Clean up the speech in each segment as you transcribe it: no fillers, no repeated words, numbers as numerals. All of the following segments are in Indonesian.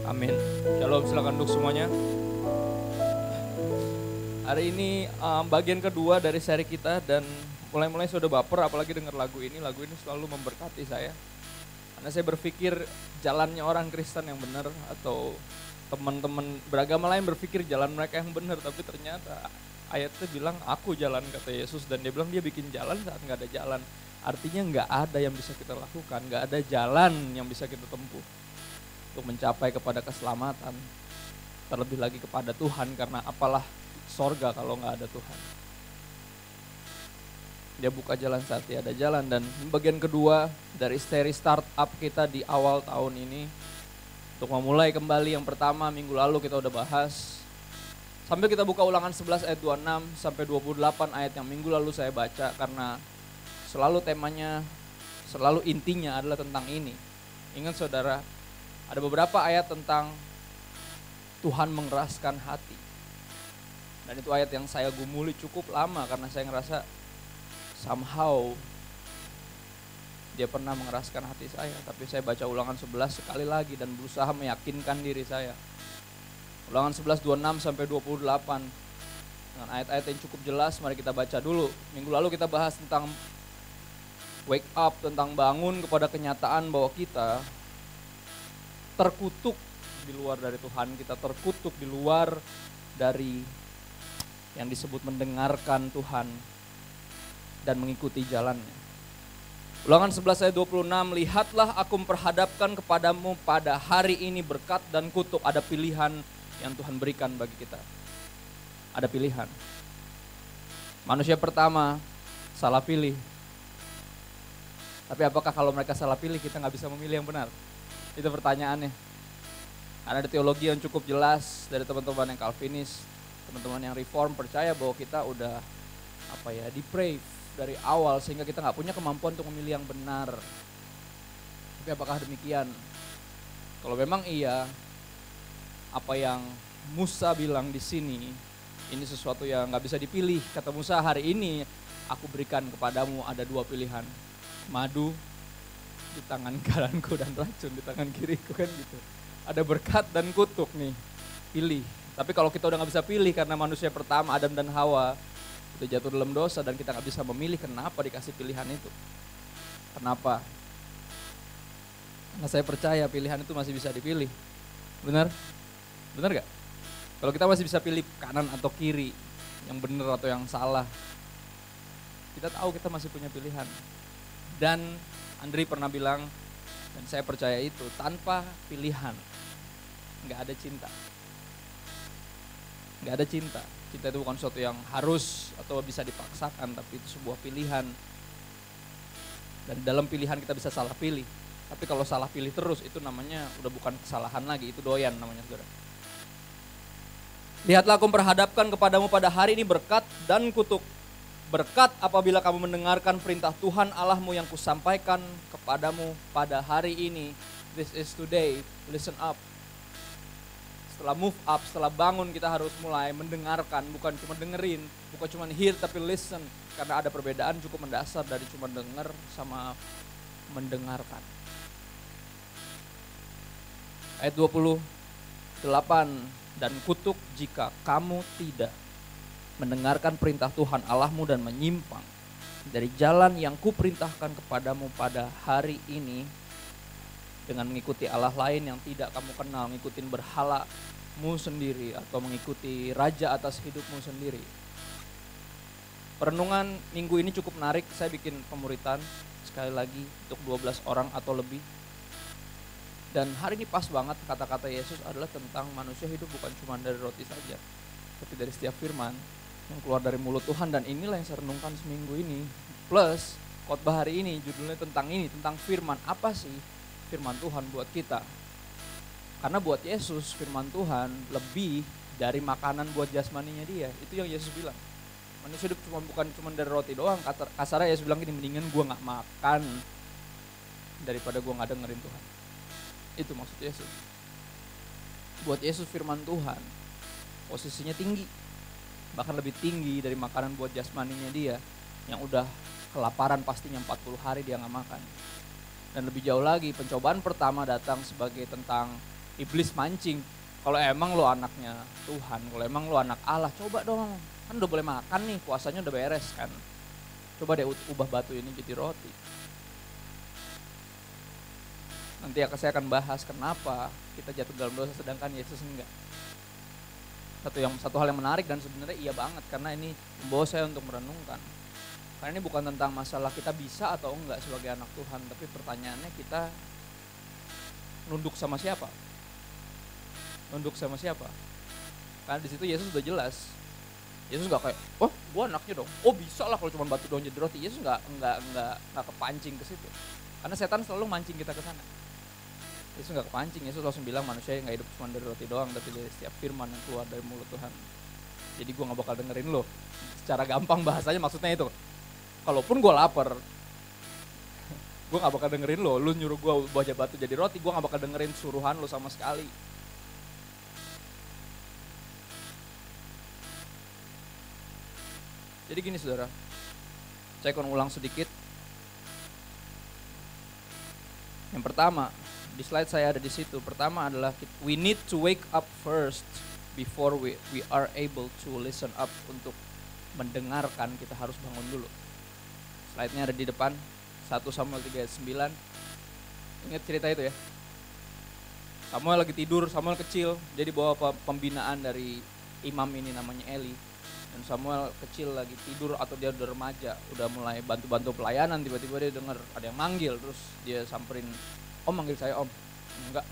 Amin. Shalom, silakan duduk semuanya. Hari ini bagian kedua dari seri kita dan mulai-mulai sudah baper apalagi dengar lagu ini. Lagu ini selalu memberkati saya. Karena saya berpikir jalannya orang Kristen yang benar atau teman-teman beragama lain berpikir jalan mereka yang benar. Tapi ternyata ayatnya bilang aku jalan kata Yesus dan dia bilang dia bikin jalan saat nggak ada jalan. Artinya nggak ada yang bisa kita lakukan, nggak ada jalan yang bisa kita tempuh untuk mencapai kepada keselamatan. Terlebih lagi kepada Tuhan karena apalah sorga kalau nggak ada Tuhan. Dia buka jalan saat dia ada jalan. Dan bagian kedua dari seri startup kita di awal tahun ini. Untuk memulai kembali yang pertama minggu lalu kita udah bahas. Sambil kita buka Ulangan 11 ayat 26 sampai 28 ayat yang minggu lalu saya baca. Karena selalu temanya, selalu intinya adalah tentang ini. Ingat saudara, ada beberapa ayat tentang Tuhan mengeraskan hati. Dan itu ayat yang saya gumuli cukup lama karena saya ngerasa somehow dia pernah mengeraskan hati saya. Tapi saya baca Ulangan 11 sekali lagi dan berusaha meyakinkan diri saya. Ulangan 11, 26 sampai 28 dengan ayat-ayat yang cukup jelas, mari kita baca dulu. Minggu lalu kita bahas tentang wake up, tentang bangun kepada kenyataan bahwa kita terkutuk di luar dari Tuhan, kita terkutuk di luar dari yang disebut mendengarkan Tuhan dan mengikuti jalannya. Ulangan 11 ayat 26, lihatlah aku memperhadapkan kepadamu pada hari ini berkat dan kutuk. Ada pilihan yang Tuhan berikan bagi kita. Ada pilihan. Manusia pertama salah pilih. Tapi apakah kalau mereka salah pilih kita gak bisa memilih yang benar? Itu pertanyaannya. Ada teologi yang cukup jelas dari teman-teman yang Calvinis, teman-teman yang Reform percaya bahwa kita udah depraved dari awal sehingga kita nggak punya kemampuan untuk memilih yang benar. Tapi apakah demikian? Kalau memang iya, apa yang Musa bilang di sini, ini sesuatu yang nggak bisa dipilih. Kata Musa, hari ini aku berikan kepadamu ada dua pilihan, madu di tangan kananku dan racun di tangan kiriku, kan gitu. Ada berkat dan kutuk nih, pilih. Tapi kalau kita udah gak bisa pilih karena manusia pertama Adam dan Hawa udah jatuh dalam dosa dan kita gak bisa memilih, kenapa dikasih pilihan itu? Kenapa? Karena saya percaya pilihan itu masih bisa dipilih. Benar? Benar gak? Kalau kita masih bisa pilih kanan atau kiri, yang benar atau yang salah, kita tahu kita masih punya pilihan. Dan Andri pernah bilang, dan saya percaya itu, tanpa pilihan gak ada cinta. Gak ada cinta. Cinta itu bukan sesuatu yang harus atau bisa dipaksakan, tapi itu sebuah pilihan. Dan dalam pilihan kita bisa salah pilih. Tapi kalau salah pilih terus itu namanya udah bukan kesalahan lagi, itu doyan namanya saudara. Lihatlah aku memperhadapkan kepadamu pada hari ini berkat dan kutuk. Berkat apabila kamu mendengarkan perintah Tuhan Allahmu yang kusampaikan kepadamu pada hari ini. This is today, listen up. Setelah move up, setelah bangun kita harus mulai mendengarkan, bukan cuma dengerin, bukan cuma hear tapi listen. Karena ada perbedaan cukup mendasar dari cuma dengar sama mendengarkan. Ayat 28, dan kutuk jika kamu tidak mendengarkan perintah Tuhan Allahmu dan menyimpang dari jalan yang kuperintahkan kepadamu pada hari ini dengan mengikuti Allah lain yang tidak kamu kenal, mengikuti berhalamu sendiri atau mengikuti raja atas hidupmu sendiri. Perenungan minggu ini cukup menarik, saya bikin pemuritan sekali lagi untuk 12 orang atau lebih. Dan hari ini pas banget kata-kata Yesus adalah tentang manusia hidup bukan cuma dari roti saja, tapi dari setiap firman yang keluar dari mulut Tuhan. Dan inilah yang saya renungkan seminggu ini. Plus khotbah hari ini judulnya tentang ini, tentang firman. Apa sih firman Tuhan buat kita? Karena buat Yesus firman Tuhan lebih dari makanan buat jasmaninya dia. Itu yang Yesus bilang. Manusia hidup bukan cuma dari roti doang. Kasarnya Yesus bilang gini, mendingan gue gak makan daripada gue gak dengerin Tuhan. Itu maksud Yesus. Buat Yesus firman Tuhan posisinya tinggi. Bahkan lebih tinggi dari makanan buat jasmaninya dia. Yang udah kelaparan pastinya 40 hari dia gak makan. Dan lebih jauh lagi, pencobaan pertama datang sebagai tentang Iblis mancing, kalau emang lo anaknya Tuhan, kalau emang lo anak Allah, coba dong, kan udah boleh makan nih, puasanya udah beres kan. Coba deh ubah batu ini jadi roti. Nanti saya akan bahas kenapa kita jatuh dalam dosa sedangkan Yesus enggak. Satu hal yang menarik dan sebenarnya iya banget, karena ini membawa saya untuk merenungkan. Karena ini bukan tentang masalah kita bisa atau enggak sebagai anak Tuhan, tapi pertanyaannya kita nunduk sama siapa? Nunduk sama siapa? Karena di situ Yesus udah jelas. Yesus nggak kayak, oh gua anaknya dong, oh bisa lah kalau cuma batu doang jadi roti. Yesus nggak kepancing ke situ. Karena setan selalu mancing kita ke sana. Yesus nggak kepancing, Yesus langsung bilang manusia nggak hidup cuma dari roti doang, tapi dari setiap firman yang keluar dari mulut Tuhan. Jadi gue nggak bakal dengerin lo. Secara gampang bahasanya maksudnya itu. Kalaupun gue lapar, gue nggak bakal dengerin lo. Lu nyuruh gue bawa batu jadi roti, gue nggak bakal dengerin suruhan lo sama sekali. Jadi gini saudara, saya akan ulang sedikit. Yang pertama, di slide saya ada di situ. Pertama adalah we need to wake up first before we are able to listen up. Untuk mendengarkan kita harus bangun dulu. Slide-nya ada di depan, 1 Samuel 3 ayat 9. Ingat cerita itu ya. Samuel lagi tidur, Samuel kecil, dia dibawa pembinaan dari imam ini namanya Eli. Dan Samuel kecil lagi tidur atau dia udah remaja, udah mulai bantu-bantu pelayanan, tiba-tiba dia dengar ada yang manggil, terus dia samperin, "Om, manggil saya Om." "Enggak."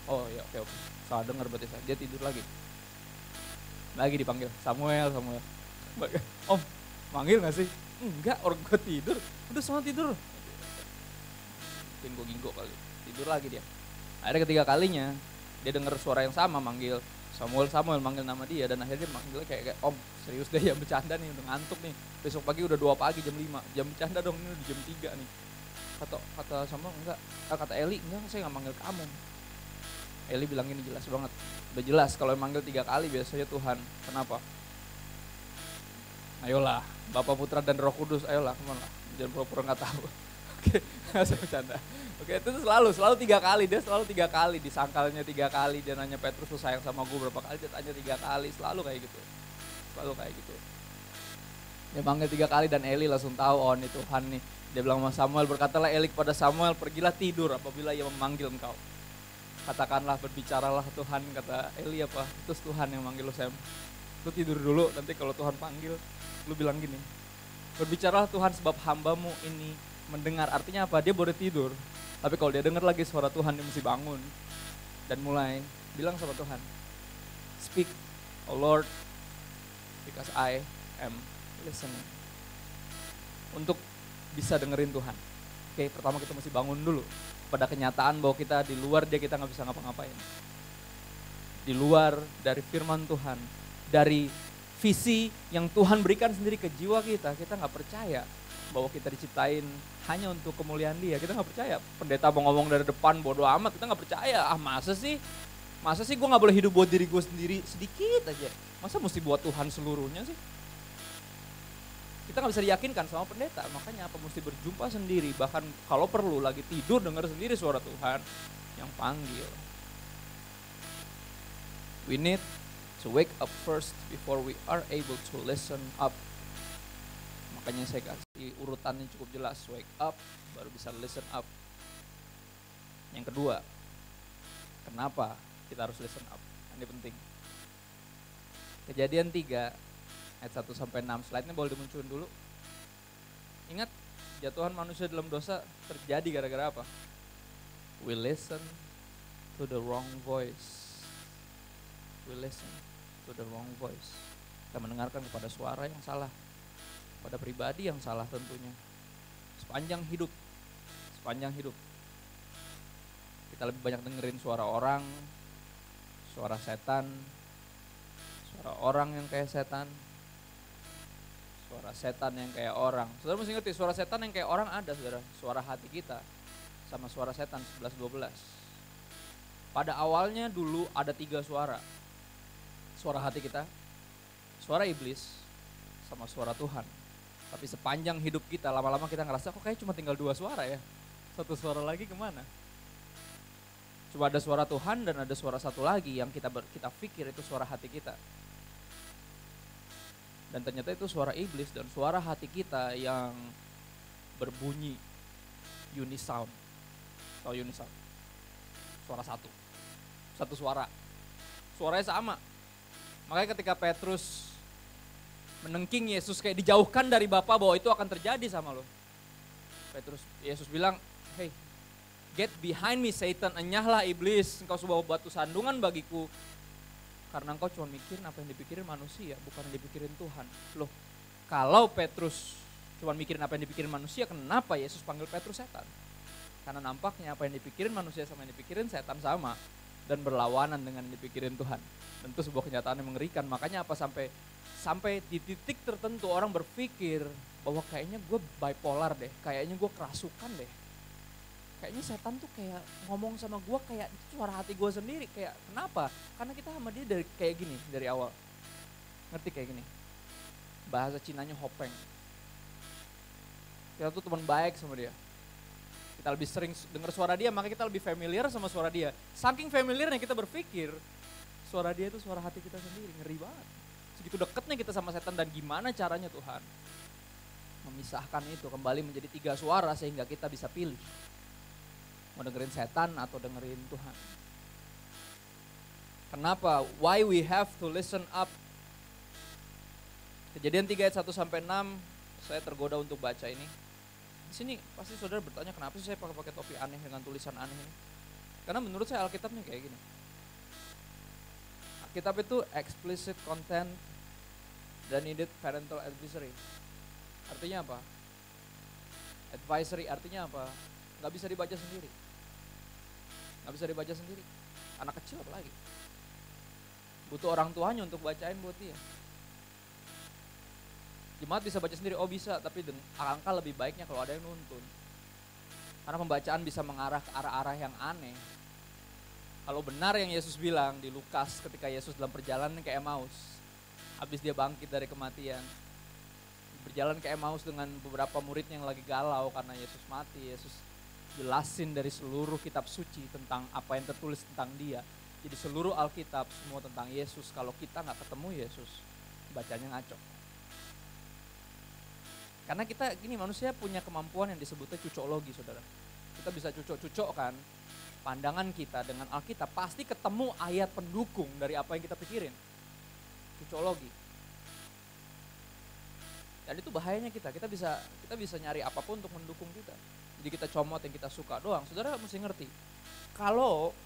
"Oh ya, oke. Salah dengar berarti saya." Dia tidur lagi dipanggil, "Samuel." "Om, manggil gak sih?" "Enggak, orang gue tidur." "Udah semua tidur." Mungkin gue ginggo kali, tidur lagi dia. Akhirnya ketiga kalinya dia dengar suara yang sama manggil Samuel manggil nama dia, dan akhirnya dia manggilnya kayak, "Om, serius deh ya, bercanda nih, udah ngantuk nih. Besok pagi udah 2 pagi jam 5. Jam bercanda dong, ini udah jam 3 nih." Kata Samuel, "Enggak." Kata Eli, "Enggak, saya enggak manggil kamu." Eli bilang ini jelas banget. Udah jelas kalau manggil 3 kali biasanya Tuhan. Kenapa? Ayolah, Bapa, Putra dan Roh Kudus, ayolah, kemana lah. Jangan pura-pura enggak tahu. Oke, saya bercanda. Oke, itu selalu 3 kali, dia selalu 3 kali, disangkalnya 3 kali, dia nanya Petrus, "Lu sayang sama gue berapa kali?" Dia tanya 3 kali, selalu kayak gitu. Dia manggil 3 kali dan Eli langsung tahu, oh ini Tuhan nih. Dia bilang sama Samuel, "Berkatalah Eli kepada Samuel, pergilah tidur apabila ia memanggil engkau. Katakanlah, berbicaralah Tuhan," kata Eli apa? "Terus Tuhan yang manggil lu, Sam. Lu tidur dulu, nanti kalau Tuhan panggil, lu bilang gini, berbicaralah Tuhan sebab hambamu ini mendengar." Artinya apa? Dia boleh tidur. Tapi kalau dia dengar lagi suara Tuhan, dia mesti bangun. Dan mulai bilang sama Tuhan, "Speak, oh Lord, because I am listening." Untuk bisa dengerin Tuhan. Oke, pertama kita mesti bangun dulu pada kenyataan bahwa kita di luar dia kita nggak bisa ngapa-ngapain. Di luar dari firman Tuhan, dari visi yang Tuhan berikan sendiri ke jiwa kita nggak percaya bahwa kita diciptain hanya untuk kemuliaan Dia. Kita nggak percaya. Pendeta mau ngomong dari depan bodo amat, kita nggak percaya. Masa sih gue nggak boleh hidup buat diri gue sendiri sedikit aja. Masa mesti buat Tuhan seluruhnya sih? Kita nggak bisa diyakinkan sama pendeta. Makanya apa, mesti berjumpa sendiri. Bahkan kalau perlu lagi tidur dengar sendiri suara Tuhan yang panggil. We need to wake up first before we are able to listen up. Makanya saya kasih urutannya cukup jelas, wake up baru bisa listen up. Yang kedua, kenapa kita harus listen up? Ini penting. Kejadian 3 ayat 1 sampai 6, slide-nya boleh dimunculin dulu. Ingat, jatuhan manusia dalam dosa terjadi gara-gara apa? We listen to the wrong voice. We listen to the wrong voice. Kita mendengarkan kepada suara yang salah, pada pribadi yang salah tentunya. Sepanjang hidup kita lebih banyak dengerin suara orang, suara setan, suara orang yang kayak setan, suara setan yang kayak orang. Saudara mesti ngerti, suara setan yang kayak orang ada, saudara. Suara hati kita sama suara setan 11-12. Pada awalnya dulu ada 3 suara. Suara hati kita, suara iblis, sama suara Tuhan. Tapi sepanjang hidup kita, lama-lama kita ngerasa kok kayak cuma tinggal 2 suara ya. 1 suara lagi kemana? Cuma ada suara Tuhan dan ada suara satu lagi yang kita pikir itu suara hati kita. Dan ternyata itu suara iblis dan suara hati kita yang berbunyi unisound. Atau unisound. Suara satu. Satu suara. Suaranya sama. Makanya ketika Petrus menengking Yesus kayak dijauhkan dari Bapa bahwa itu akan terjadi sama lo. Yesus bilang, hey, get behind me Satan, enyahlah iblis, engkau sebuah batu sandungan bagiku. Karena engkau cuma mikirin apa yang dipikirin manusia, bukan yang dipikirin Tuhan. Loh, kalau Petrus cuma mikirin apa yang dipikirin manusia, kenapa Yesus panggil Petrus setan? Karena nampaknya apa yang dipikirin manusia sama yang dipikirin setan sama. Dan berlawanan dengan yang dipikirin Tuhan. Tentu sebuah kenyataan yang mengerikan. Makanya apa sampai di titik tertentu orang berpikir bahwa kayaknya gue bipolar deh, kayaknya gue kerasukan deh. Kayaknya setan tuh kayak ngomong sama gue kayak suara hati gue sendiri. Kayak kenapa? Karena kita sama dia dari kayak gini dari awal. Ngerti kayak gini? Bahasa Cinanya hopeng. Kita tuh teman baik sama dia. Kita lebih sering dengar suara dia, maka kita lebih familiar sama suara dia. Saking familiarnya kita berpikir, suara dia itu suara hati kita sendiri, ngeri banget. Segitu dekatnya kita sama setan dan gimana caranya Tuhan memisahkan itu kembali menjadi 3 suara sehingga kita bisa pilih. Mau dengerin setan atau dengerin Tuhan. Kenapa? Why we have to listen up. Kejadian 3 ayat 1-6, saya tergoda untuk baca ini. Di sini pasti saudara bertanya kenapa sih saya pakai topi aneh dengan tulisan aneh ini. Karena menurut saya Alkitabnya kayak gini. Alkitab itu explicit content dan needed parental advisory. Artinya apa? Advisory artinya apa? Gak bisa dibaca sendiri. Gak bisa dibaca sendiri. Anak kecil apalagi. Butuh orang tuanya untuk bacain buat dia. Jemaat bisa baca sendiri, oh bisa, tapi angka lebih baiknya kalau ada yang nuntun. Karena pembacaan bisa mengarah ke arah-arah yang aneh. Kalau benar yang Yesus bilang di Lukas ketika Yesus dalam perjalanan ke Emmaus, habis dia bangkit dari kematian, berjalan ke Emmaus dengan beberapa muridnya yang lagi galau karena Yesus mati, Yesus jelasin dari seluruh kitab suci tentang apa yang tertulis tentang dia. Jadi seluruh Alkitab semua tentang Yesus, kalau kita gak ketemu Yesus, bacanya ngaco. Karena kita gini manusia punya kemampuan yang disebutnya cucoklogi saudara. Kita bisa cucok-cucok kan pandangan kita dengan Alkitab pasti ketemu ayat pendukung dari apa yang kita pikirin. Cucoklogi. Dan itu bahayanya kita bisa nyari apapun untuk mendukung kita. Jadi kita comot yang kita suka doang. Saudara mesti ngerti. Kalau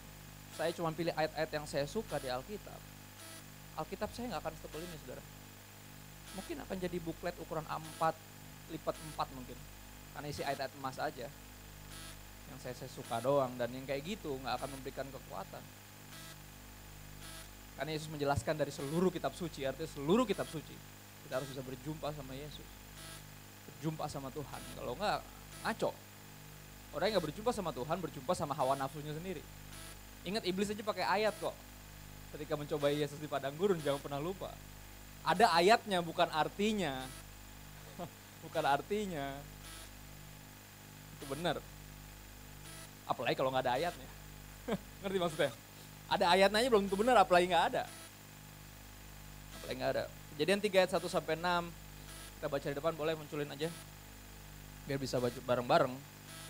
saya cuma pilih ayat-ayat yang saya suka di Alkitab, Alkitab saya nggak akan setebel ini saudara. Mungkin akan jadi buklet ukuran A4 lipat 4 mungkin, karena isi ayat-ayat emas aja yang saya suka doang, dan yang kayak gitu nggak akan memberikan kekuatan. Karena Yesus menjelaskan dari seluruh kitab suci, artinya seluruh kitab suci kita harus bisa berjumpa sama Yesus, berjumpa sama Tuhan. Kalau nggak ngaco, orang yang nggak berjumpa sama Tuhan berjumpa sama hawa nafsunya sendiri. Ingat iblis aja pakai ayat kok ketika mencobai Yesus di padang gurun, jangan pernah lupa. Ada ayatnya bukan artinya. Bukan artinya. Itu benar. Apalagi kalau nggak ada ayatnya. Ngerti maksudnya? Ada ayatnya aja belum tentu benar, apalagi nggak ada. Apalagi nggak ada. Kejadian 3 ayat 1-6. Kita baca di depan, boleh munculin aja. Biar bisa baca bareng-bareng.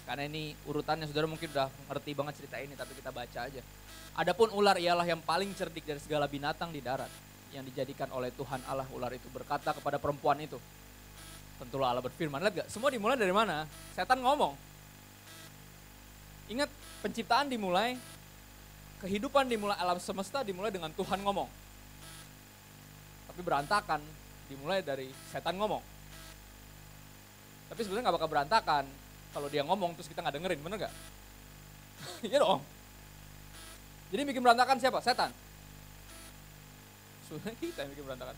Karena ini urutannya saudara mungkin udah ngerti banget cerita ini, tapi kita baca aja. Adapun ular ialah yang paling cerdik dari segala binatang di darat, yang dijadikan oleh Tuhan Allah. Ular itu berkata kepada perempuan itu, tentulah Allah berfirman. Lihat gak? Semua dimulai dari mana? Setan ngomong. Ingat, penciptaan dimulai, kehidupan dimulai, alam semesta dimulai dengan Tuhan ngomong. Tapi berantakan dimulai dari setan ngomong. Tapi sebenarnya gak bakal berantakan kalau dia ngomong terus kita gak dengerin, bener gak? Iya dong. Jadi bikin berantakan siapa? Setan. Sebenarnya kita yang bikin berantakan.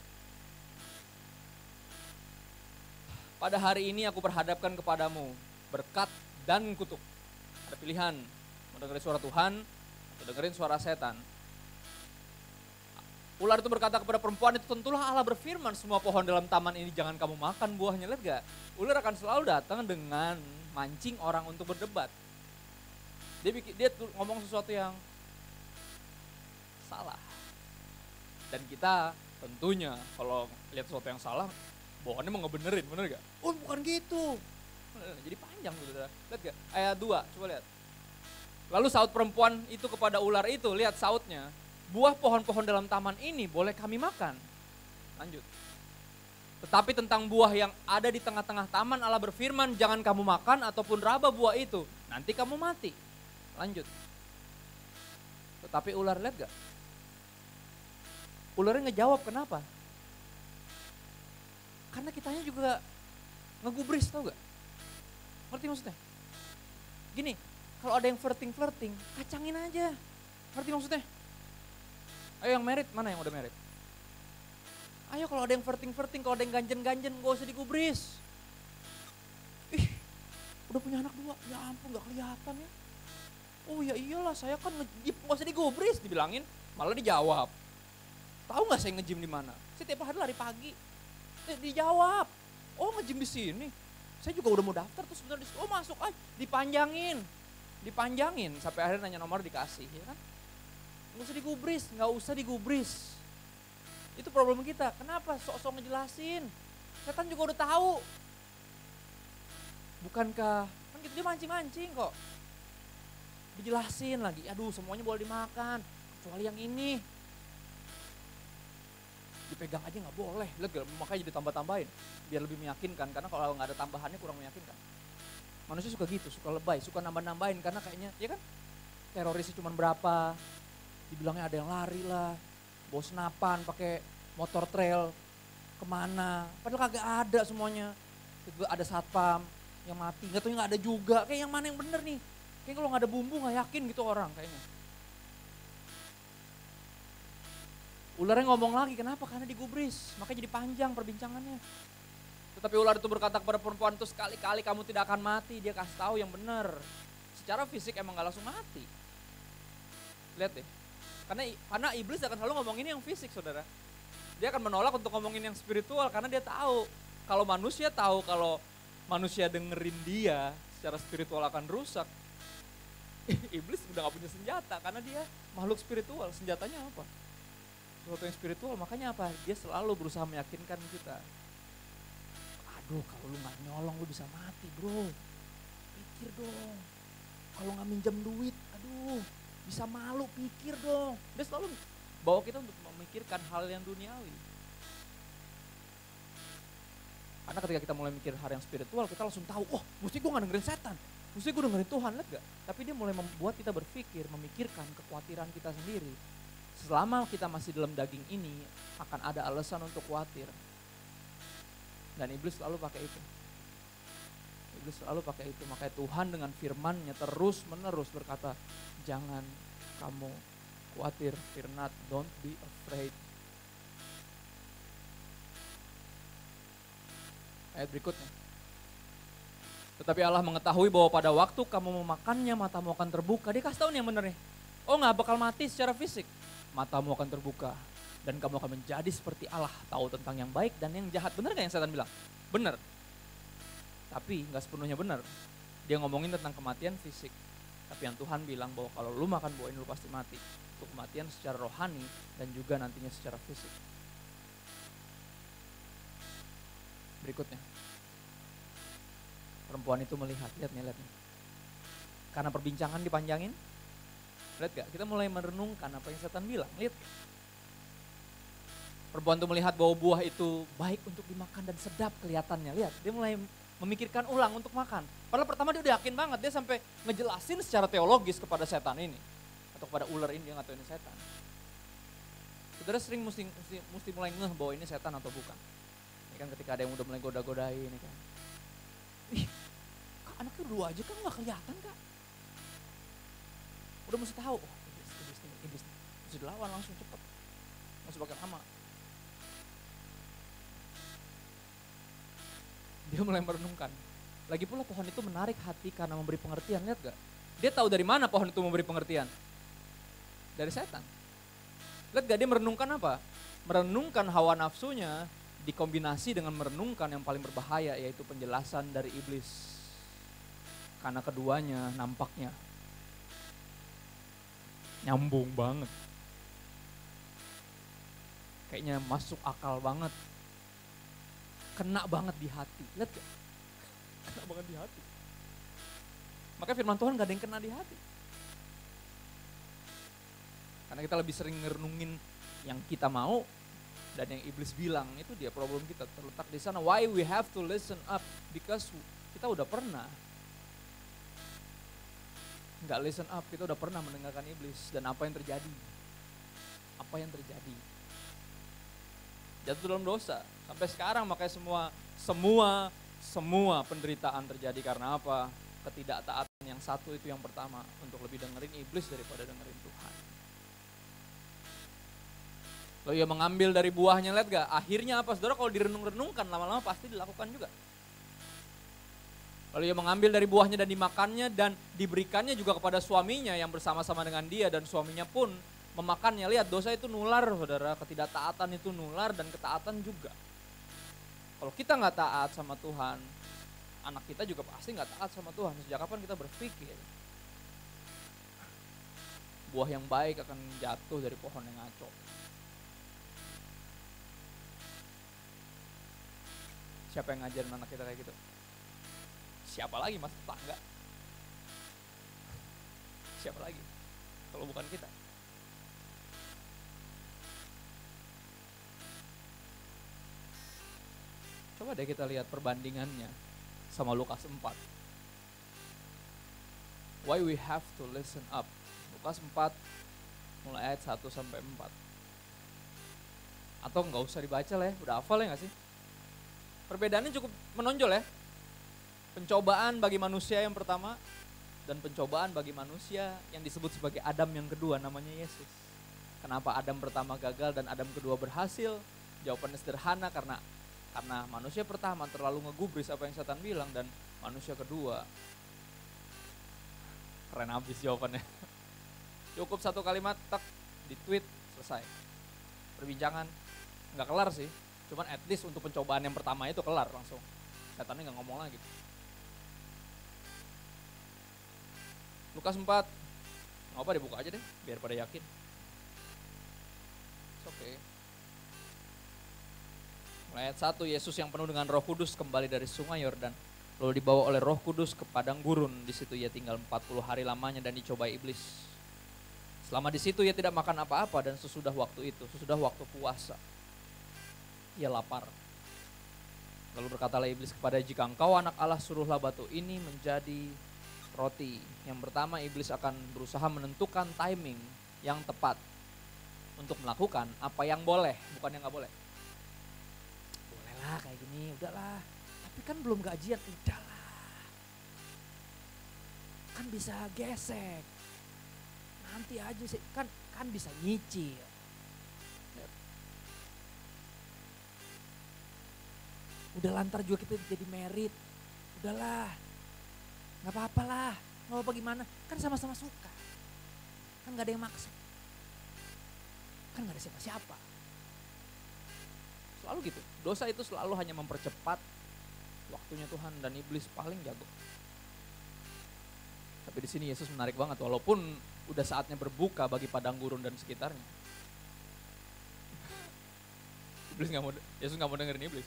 Pada hari ini aku perhadapkan kepadamu berkat dan kutuk. Ada pilihan, mau dengerin suara Tuhan atau dengerin suara setan. Ular itu berkata kepada perempuan itu, tentulah Allah berfirman, semua pohon dalam taman ini jangan kamu makan buahnya. Lihat gak? Ular akan selalu datang dengan mancing orang untuk berdebat. Dia ngomong sesuatu yang salah. Dan kita tentunya kalau lihat sesuatu yang salah, bawaannya mau ngebenerin, bener gak? Oh bukan gitu. Jadi panjang gitu. Lihat gak? Ayat 2, coba lihat. Lalu saut perempuan itu kepada ular itu, lihat sautnya. Buah pohon-pohon dalam taman ini boleh kami makan. Lanjut. Tetapi tentang buah yang ada di tengah-tengah taman Allah berfirman, jangan kamu makan ataupun raba buah itu, nanti kamu mati. Lanjut. Tetapi ular, lihat gak? Ularnya ngejawab, kenapa? Karena kitanya juga ngegubris, tau gak? Ngerti maksudnya? Gini, kalau ada yang flirting, kacangin aja. Ngerti maksudnya? Ayo yang married, mana yang udah married? Ayo kalau ada yang flirting, kalau ada yang ganjen, gak usah digubris. Ih, udah punya anak 2, ya ampun gak kelihatan ya. Oh ya iyalah saya kan nge-gym, gak usah digubris dibilangin, malah dijawab. Tahu nggak saya nge-gym di mana? Saya tiap hari lari pagi. Dijawab. Oh nge-gym di sini. Saya juga udah mau daftar terus sebentar oh masuk aja, dipanjangin sampai akhirnya nanya nomor dikasih, ya kan? Nggak usah digubris. Itu problem kita. Kenapa sok-sok ngejelasin? Setan juga udah tahu. Bukankah kan gitu dia mancing-mancing kok. Dijelasin lagi. Aduh, semuanya boleh dimakan kecuali yang ini. Dipegang aja nggak boleh, makanya jadi tambah-tambahin biar lebih meyakinkan, karena kalau nggak ada tambahannya kurang meyakinkan. Manusia suka gitu, suka lebay, suka nambah-nambahin karena kayaknya, ya kan, terorisnya cuma berapa, dibilangnya ada yang lari lah, bawa senapan, pakai motor trail, kemana, padahal kagak ada semuanya. Tiba-tiba ada satpam yang mati, nggak tahu nggak ada juga, kayak yang mana yang bener nih, kayak kalau nggak ada bumbu nggak yakin gitu orang kayaknya. Ularnya ngomong lagi, kenapa? Karena digubris, makanya jadi panjang perbincangannya. Tetapi ular itu berkata kepada perempuan itu, sekali-kali kamu tidak akan mati. Dia kasih tahu yang benar. Secara fisik emang gak langsung mati. Lihat deh, karena iblis akan selalu ngomongin yang fisik, saudara. Dia akan menolak untuk ngomongin yang spiritual, karena dia tahu. Kalau manusia dengerin dia, secara spiritual akan rusak. Iblis udah gak punya senjata, karena dia makhluk spiritual. Senjatanya apa? Sesuatu yang spiritual, makanya apa? Dia selalu berusaha meyakinkan kita. Aduh, kalau lu gak nyolong lu bisa mati bro. Pikir dong. Kalau gak minjem duit, aduh bisa malu, pikir dong. Dia selalu bawa kita untuk memikirkan hal yang duniawi. Karena ketika kita mulai mikir hal yang spiritual, kita langsung tahu, oh mesti gue gak dengerin setan. Mesti gue dengerin Tuhan, lihat gak? Tapi dia mulai membuat kita berpikir, memikirkan kekhawatiran kita sendiri. Selama kita masih dalam daging ini, akan ada alasan untuk khawatir. Dan iblis selalu pakai itu. Makanya Tuhan dengan firman-Nya terus menerus berkata, jangan kamu khawatir, fear not, don't be afraid. Ayat berikutnya. Tetapi Allah mengetahui bahwa pada waktu kamu memakannya, matamu akan terbuka. Dia kasih tahu nih yang bener nih. Oh gak bakal mati secara fisik. Matamu akan terbuka dan kamu akan menjadi seperti Allah, tahu tentang yang baik dan yang jahat. Benar gak yang setan bilang? Benar. Tapi gak sepenuhnya benar. Dia ngomongin tentang kematian fisik. Tapi yang Tuhan bilang bahwa kalau lu makan buah ini lu pasti mati. Itu kematian secara rohani dan juga nantinya secara fisik. Berikutnya. Perempuan itu melihat, lihat nih. Karena perbincangan dipanjangin. Lihat gak? Kita mulai merenungkan apa yang setan bilang. Lihat gak? Perempuan itu melihat bahwa buah itu baik untuk dimakan dan sedap kelihatannya. Lihat, dia mulai memikirkan ulang untuk makan. Padahal pertama dia udah yakin banget, dia sampai ngejelasin secara teologis kepada setan ini. Atau kepada ular ini, dia gak tahu ini setan. Saudara sering mesti mulai ngeh bahwa ini setan atau bukan. Ini kan ketika ada yang udah mulai goda-godain ini kan. Ih, kak anaknya dua aja kan gak kelihatan kak. Udah mesti tahu, oh iblis nih. Mesti dilawan langsung cepet. Masih pakai lama. Dia mulai merenungkan. Lagi pula pohon itu menarik hati karena memberi pengertian, lihat gak? Dia tahu dari mana pohon itu memberi pengertian? Dari setan. Lihat gak dia merenungkan apa? Merenungkan hawa nafsunya dikombinasi dengan merenungkan yang paling berbahaya, yaitu penjelasan dari iblis. Karena keduanya nampaknya Nyambung banget. Kayaknya masuk akal banget. Kena banget di hati. Lihat gak? Kena banget di hati. Makanya firman Tuhan gak ada yang kena di hati. Karena kita lebih sering ngerenungin yang kita mau dan yang iblis bilang, itu dia problem kita terletak di sana. Why we have to listen up? Because kita udah pernah nggak listen up, kita udah pernah mendengarkan iblis. Dan apa yang terjadi? Apa yang terjadi? Jatuh dalam dosa sampai sekarang. Makanya semua penderitaan terjadi karena apa? Ketidaktaatan yang satu itu yang pertama, untuk lebih dengerin iblis daripada dengerin Tuhan. Lalu ia mengambil dari buahnya, lihat gak? Akhirnya apa saudara? Kalau direnung-renungkan lama-lama pasti dilakukan juga. Lalu ia mengambil dari buahnya dan dimakannya dan diberikannya juga kepada suaminya yang bersama-sama dengan dia, dan suaminya pun memakannya. Lihat, dosa itu nular saudara, ketidaktaatan itu nular dan ketaatan juga. Kalau kita gak taat sama Tuhan, anak kita juga pasti gak taat sama Tuhan. Sejak kapan kita berpikir buah yang baik akan jatuh dari pohon yang ngaco? Siapa yang ngajarin anak kita kayak gitu? Siapa lagi, mas tetangga? Siapa lagi kalau bukan kita? Coba deh kita lihat perbandingannya sama Lukas 4. Why we have to listen up. Lukas 4 mulai ayat 1 sampai 4. Atau nggak usah dibaca lah ya, udah hafal ya nggak sih? Perbedaannya cukup menonjol ya. Pencobaan bagi manusia yang pertama dan pencobaan bagi manusia yang disebut sebagai Adam yang kedua, namanya Yesus. Kenapa Adam pertama gagal dan Adam kedua berhasil? Jawabannya sederhana, karena manusia pertama terlalu ngegubris apa yang setan bilang, dan manusia kedua keren habis jawabannya. Cukup satu kalimat, tak, di tweet, selesai. Perbincangan nggak kelar sih. Cuman at least untuk pencobaan yang pertama itu kelar langsung. Setannya gak ngomong lagi. Lukas 4. Gak apa, dibuka aja deh biar pada yakin. Oke. Mulai ayat 1, Yesus yang penuh dengan Roh Kudus kembali dari sungai Yordan, lalu dibawa oleh Roh Kudus ke padang gurun. Di situ ia tinggal 40 hari lamanya dan dicobai iblis. Selama di situ ia tidak makan apa-apa, dan sesudah waktu puasa, ia lapar. Lalu berkatalah iblis kepada, jika engkau anak Allah, suruhlah batu ini menjadi roti. Yang pertama, iblis akan berusaha menentukan timing yang tepat untuk melakukan apa yang boleh, bukan yang gak boleh. Boleh lah kayak gini, udahlah. Tapi kan belum gajian, udahlah. Kan bisa gesek. Nanti aja sih, kan bisa nyicil. Udah lantar juga kita jadi merit. Udahlah. Gak apa-apa lah. Gak apa-apa gimana. Kan sama-sama suka. Kan gak ada yang maksa. Kan gak ada siapa-siapa. Selalu gitu. Dosa itu selalu hanya mempercepat waktunya Tuhan, dan iblis paling jago. Tapi di sini Yesus menarik banget, walaupun udah saatnya berbuka bagi padang gurun dan sekitarnya. Yesus gak mau dengerin iblis.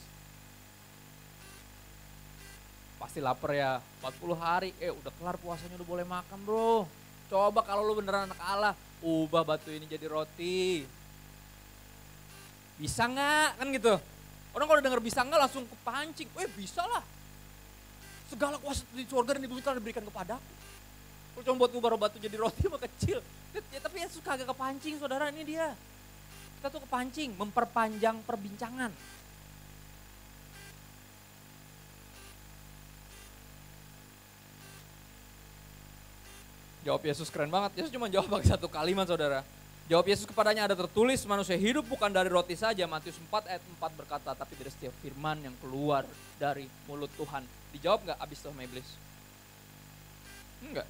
Pasti lapar ya, 40 hari, udah kelar puasanya, udah boleh makan bro. Coba kalau lu beneran anak Allah, ubah batu ini jadi roti. Bisa gak? Kan gitu. Orang kalau denger bisa gak langsung kepancing, bisa lah. Segala kuasa di surga dan di bumi telah diberikan kepadaku. Kalau cuma buat ngubah batu jadi roti mah kecil. Ya, tapi Yesus kagak kepancing saudara, ini dia. Kita tuh kepancing, memperpanjang perbincangan. Jawab Yesus keren banget. Yesus cuma jawab pakai satu kalimat saudara. Jawab Yesus kepadanya, ada tertulis manusia hidup bukan dari roti saja. Matius 4 ayat 4 berkata, tapi dari setiap firman yang keluar dari mulut Tuhan. Dijawab gak abis itu sama iblis? Enggak.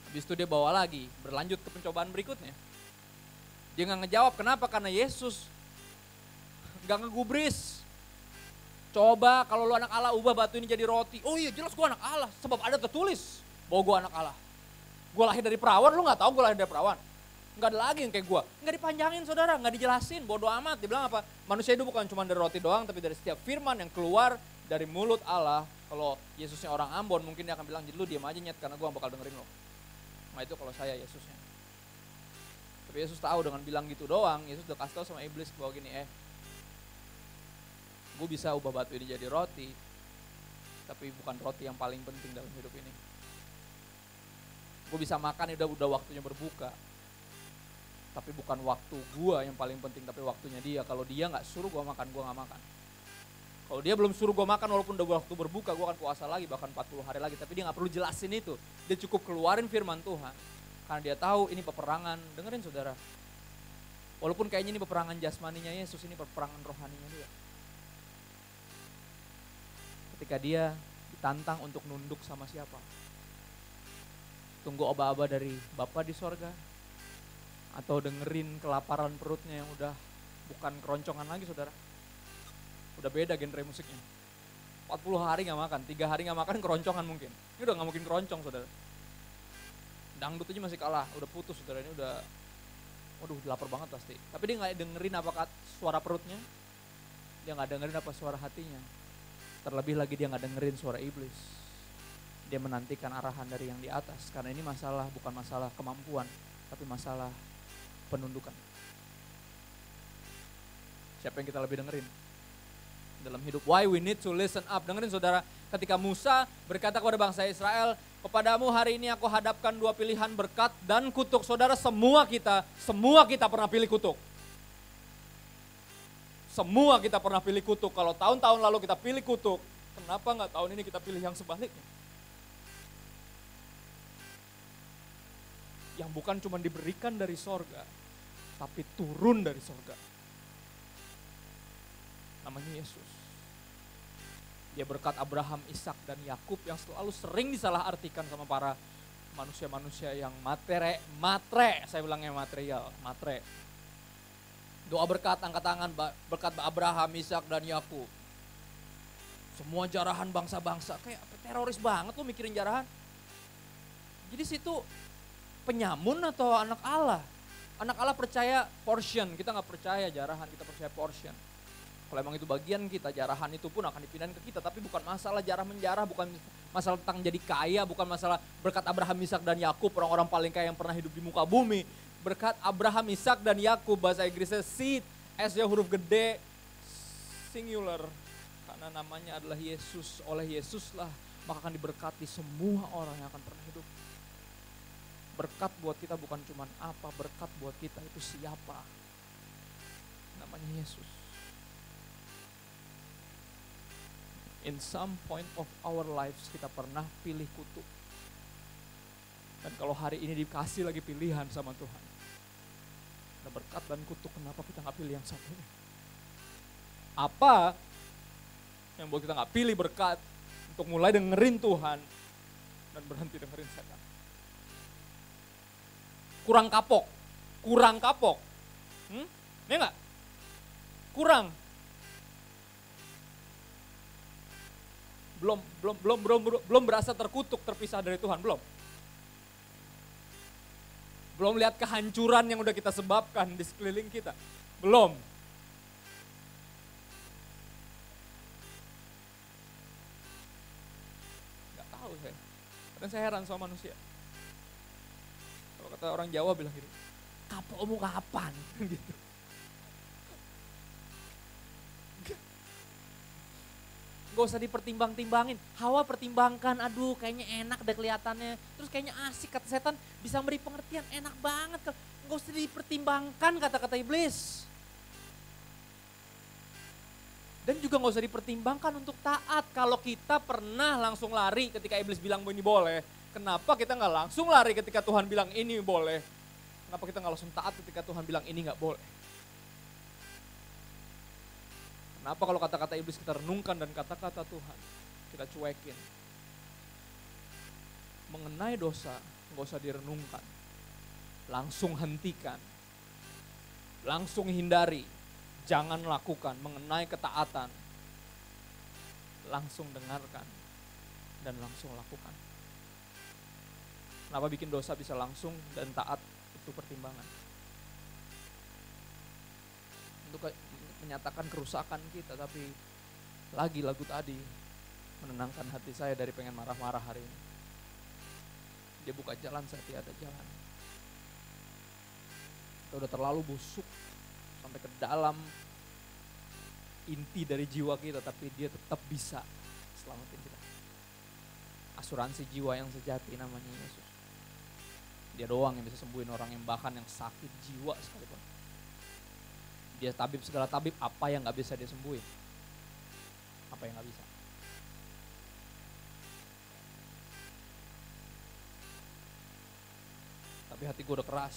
Habis itu dia bawa lagi, berlanjut ke pencobaan berikutnya. Dia gak ngejawab, kenapa? Karena Yesus gak ngegubris. Coba kalau lu anak Allah, ubah batu ini jadi roti. Oh iya jelas gua anak Allah, sebab ada tertulis bahwa gua anak Allah. Gue lahir dari perawan, lu gak tahu gue lahir dari perawan? Gak ada lagi yang kayak gue. Gak dipanjangin saudara, gak dijelasin, bodo amat. Dia bilang apa? Manusia itu bukan cuma dari roti doang, tapi dari setiap firman yang keluar dari mulut Allah. Kalau Yesusnya orang Ambon, mungkin dia akan bilang, jadi lu diam aja nyet, karena gue gak bakal dengerin lo. Nah itu kalau saya Yesusnya. Tapi Yesus tahu dengan bilang gitu doang, Yesus udah kasih tahu sama iblis bahwa gini, gue bisa ubah batu ini jadi roti, tapi bukan roti yang paling penting dalam hidup ini. Gue bisa makan, udah waktunya berbuka, tapi bukan waktu gue yang paling penting, tapi waktunya dia. Kalau dia gak suruh gue makan, gue gak makan. Kalau dia belum suruh gue makan, walaupun udah waktu berbuka, gue akan puasa lagi, bahkan 40 hari lagi. Tapi dia gak perlu jelasin itu, dia cukup keluarin firman Tuhan. Karena dia tahu ini peperangan, dengerin saudara. Walaupun kayaknya ini peperangan jasmaninya Yesus, ini peperangan rohaninya dia. Ketika dia ditantang untuk nunduk sama siapa? Tunggu oba-oba dari Bapa di sorga? Atau dengerin kelaparan perutnya yang udah bukan keroncongan lagi saudara? Udah beda genre musiknya. 40 hari gak makan, 3 hari gak makan keroncongan mungkin. Ini udah gak mungkin keroncong saudara. Dangdut aja masih kalah, udah putus saudara, ini udah, waduh lapar banget pasti. Tapi dia gak dengerin apa suara perutnya, dia gak dengerin apa suara hatinya. Terlebih lagi dia gak dengerin suara iblis. Dia menantikan arahan dari yang di atas, karena ini masalah bukan masalah kemampuan, tapi masalah penundukan. Siapa yang kita lebih dengerin dalam hidup? Why we need to listen up. Dengerin saudara, ketika Musa berkata kepada bangsa Israel, kepadamu hari ini aku hadapkan 2 pilihan, berkat dan kutuk. Saudara, semua kita pernah pilih kutuk. Semua kita pernah pilih kutuk. Kalau tahun-tahun lalu kita pilih kutuk, kenapa gak tahun ini kita pilih yang sebaliknya? Yang bukan cuma diberikan dari sorga, tapi turun dari sorga. Namanya Yesus. Dia berkat Abraham, Ishak dan Yakub yang selalu sering disalahartikan sama para manusia-manusia yang matre, saya bilangnya material, matre. Doa berkat, angkat tangan, berkat Abraham, Ishak dan Yakub. Semua jarahan bangsa-bangsa, kayak teroris banget lo mikirin jarahan. Jadi situ penyamun atau anak Allah? Anak Allah percaya portion, kita gak percaya jarahan, kita percaya portion. Kalau emang itu bagian kita, jarahan itu pun akan dipindahin ke kita. Tapi bukan masalah jarah-menjarah, bukan masalah tentang jadi kaya, bukan masalah berkat Abraham, Ishak dan Yakub, orang-orang paling kaya yang pernah hidup di muka bumi. Berkat Abraham, Ishak dan Yakub, bahasa Inggrisnya seed, S-nya huruf gede, singular. Karena namanya adalah Yesus, oleh Yesus lah maka akan diberkati semua orang yang akan pernah hidup. Berkat buat kita bukan cuma apa, berkat buat kita itu siapa? Namanya Yesus. In some point of our lives kita pernah pilih kutuk. Dan kalau hari ini dikasih lagi pilihan sama Tuhan, ada berkat dan kutuk, kenapa kita gak pilih yang satunya? Apa yang buat kita gak pilih berkat untuk mulai dengerin Tuhan dan berhenti dengerin setan? Kurang kapok. Ya enggak? Kurang. Belum berasa terkutuk, terpisah dari Tuhan, belum. Belum lihat kehancuran yang udah kita sebabkan di sekeliling kita. Belum. Gak tahu saya. Kadang saya heran sama manusia. Kalau kata orang Jawa bilang gitu, kapokmu kapan? Gitu. Gak usah dipertimbang-timbangin. Hawa pertimbangkan, aduh kayaknya enak deh kelihatannya. Terus kayaknya asik, kata setan bisa memberi pengertian, enak banget. Gak usah dipertimbangkan kata-kata iblis. Dan juga gak usah dipertimbangkan untuk taat. Kalau kita pernah langsung lari ketika iblis bilang ini boleh, kenapa kita gak langsung lari ketika Tuhan bilang ini boleh? Kenapa kita gak langsung taat ketika Tuhan bilang ini gak boleh? Kenapa kalau kata-kata iblis kita renungkan dan kata-kata Tuhan kita cuekin? Mengenai dosa, nggak usah direnungkan. Langsung hentikan. Langsung hindari. Jangan lakukan. Mengenai ketaatan, langsung dengarkan dan langsung lakukan. Kenapa bikin dosa bisa langsung dan taat, itu pertimbangan. Untuk menyatakan kerusakan kita, tapi lagi lagu tadi menenangkan hati saya dari pengen marah-marah hari ini. Dia buka jalan, saya tiada jalan. Kita udah terlalu busuk sampai ke dalam inti dari jiwa kita, tapi dia tetap bisa selamatin kita. Asuransi jiwa yang sejati namanya Yesus. Dia doang yang bisa sembuhin orang yang bahkan yang sakit jiwa sekalipun. Dia tabib segala tabib, apa yang gak bisa dia sembuhin? Apa yang gak bisa? Tapi hati gue udah keras.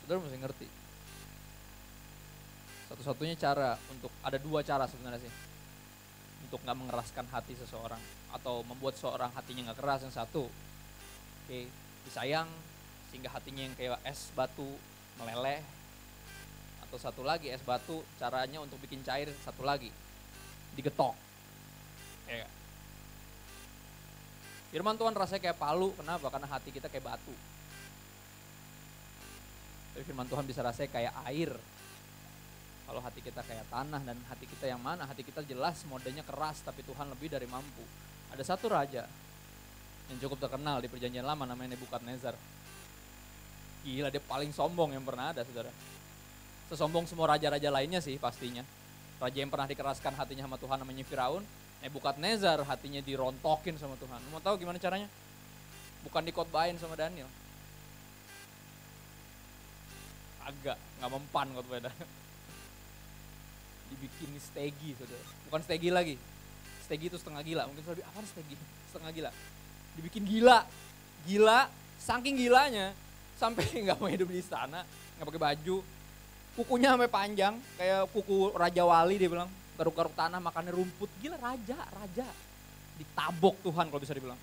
Saudara mesti ngerti. Satu-satunya cara ada dua cara sebenarnya sih. Untuk gak mengeraskan hati seseorang. Atau membuat seorang hatinya gak keras. Yang satu, disayang sehingga hatinya yang kayak es batu meleleh. Atau satu lagi es batu, caranya untuk bikin cair satu lagi, digetok. Ya. Firman Tuhan rasanya kayak palu, kenapa? Karena hati kita kayak batu. Tapi firman Tuhan bisa rasanya kayak air. Kalau hati kita kayak tanah, dan hati kita yang mana? Hati kita jelas modenya keras, tapi Tuhan lebih dari mampu. Ada satu raja yang cukup terkenal di Perjanjian Lama, namanya Nebukadnezar. Gila, dia paling sombong yang pernah ada, saudara. Sesombong semua raja-raja lainnya sih pastinya. Raja yang pernah dikeraskan hatinya sama Tuhan namanya Firaun. Nebukadnezar hatinya dirontokin sama Tuhan. Mau tahu gimana caranya? Bukan dikotbahin sama Daniel. Agak, gak mempan khotbah. Dibikin stegi, saudara. Bukan stegi lagi. Stegi itu setengah gila. Mungkin saudara, apaan stegi? Setengah gila. Dibikin gila. Gila, saking gilanya. Sampai gak mau hidup di istana. Gak pakai baju. Kukunya sampai panjang, kayak kuku Raja Wali dia bilang. Garuk-garuk tanah, makannya rumput. Gila, raja. Ditabok Tuhan kalau bisa dibilang.